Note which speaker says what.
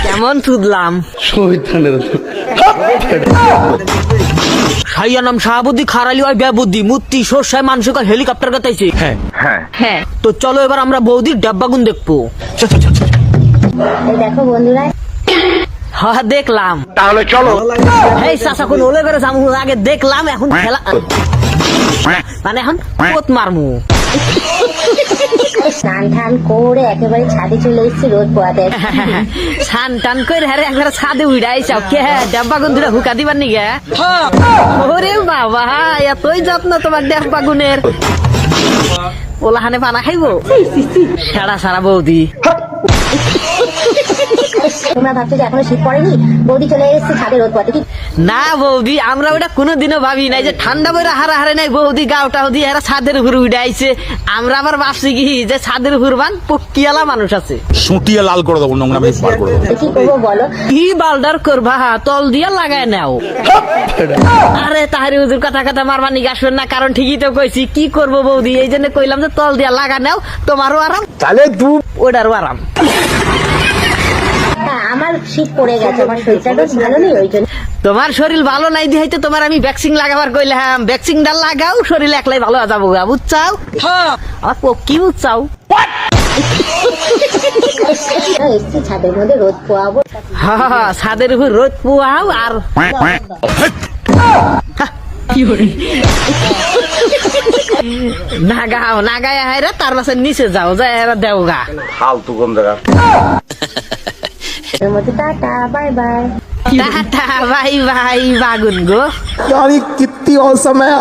Speaker 1: কেমন তুদলাম সাইয়া নাম শাহাবুদ্দি খারালি হয় বেবুদ্দি মূর্তি সর্ষায় মানুষকে হেলিকপ্টার কাটাইছে। হ্যাঁ তো চলো এবার আমরা বৌদির ডাব্বাগুন দেখবো।
Speaker 2: দেখো বন্ধুরা,
Speaker 1: হ্যাঁ দেখলাম,
Speaker 3: তাহলে চলো।
Speaker 1: এই চাচা কোন ওলে করে যাবো, আগে দেখলাম এখন খেলা মানে এখন কোত মারমু।
Speaker 2: স্নান টান করে একেবারে ছাদে চলে এসেছি রোদ পোয়াতে।
Speaker 1: ছান টান করে হ্যাঁ একবারে ছাদে উড়াইছাও কে ডাব্বাগুন দুটা হুকা দিবার নি গে? ওরে বাবা এতই যত্ন তোমার ডাব্বাগুনের, ওলাহানে পানা খাইবো সারা সারা বৌদি।
Speaker 2: তোমরা ভাবছো যে এখনো শীত পড়েনি, বৌদি চলে এসেছে ছাদে রোদ পোয়াতে।
Speaker 1: না বৌদি আমরা ওটা কোনোদিনও ভাবি নাই যে ঠান্ডা বইরা হারা হারে নাই বৌদি গাওটা দিয়ে এরা ছাদের উপর উঠাইছে। আমরা আবার ভাবছি কি যে ছাদের উপর বান পক্কিয়ালা মানুষ আছে,
Speaker 3: সুটিয়ে লাল করে দেবো, নোংরা মিস বার করে দেবো।
Speaker 2: কি করবো বলো?
Speaker 1: কি বালদার করবা তল দিয়া লাগায় নাও। আরে তাহারি হুজুর কথা কথা মারবার নিকে আসবেন না, কারণ ঠিকই তো কইছি। কি করবো বৌদি, এই জন্য কইলাম যে তল দিয়া লাগা নাও, তোমারও আরাম
Speaker 3: তাহলে তুই
Speaker 1: ওটারও আরাম।
Speaker 2: হ্যাঁ, আমার শীত পড়ে গেছে, আমার শরীরটা বেশ ভালো নেই, ওই জন্য।
Speaker 1: তোমার শরীর ভালো নাই দিহাইতে তোমার আমি ভ্যাকসিন লাগাবার কইলাম, ভ্যাকসিনটা লাগাও শরীর একলাই ভালো যাবো, বুঝছাও? আমার কি বুঝছাও?
Speaker 2: এসছি ছাদের মধ্যে রোদ পোয়াবো।
Speaker 1: হ্যাঁ ছাদের উপর রোদ পোয়াও আর নাগাও নাগায় হায়রা তার পাশে নিচে যাও যায় এরা দেও গা
Speaker 3: ফালতু কোন জায়গা।
Speaker 2: এর মধ্যে tata bye bye.
Speaker 1: Tata bye bye বাগুন গো।
Speaker 4: कितनी औसम है।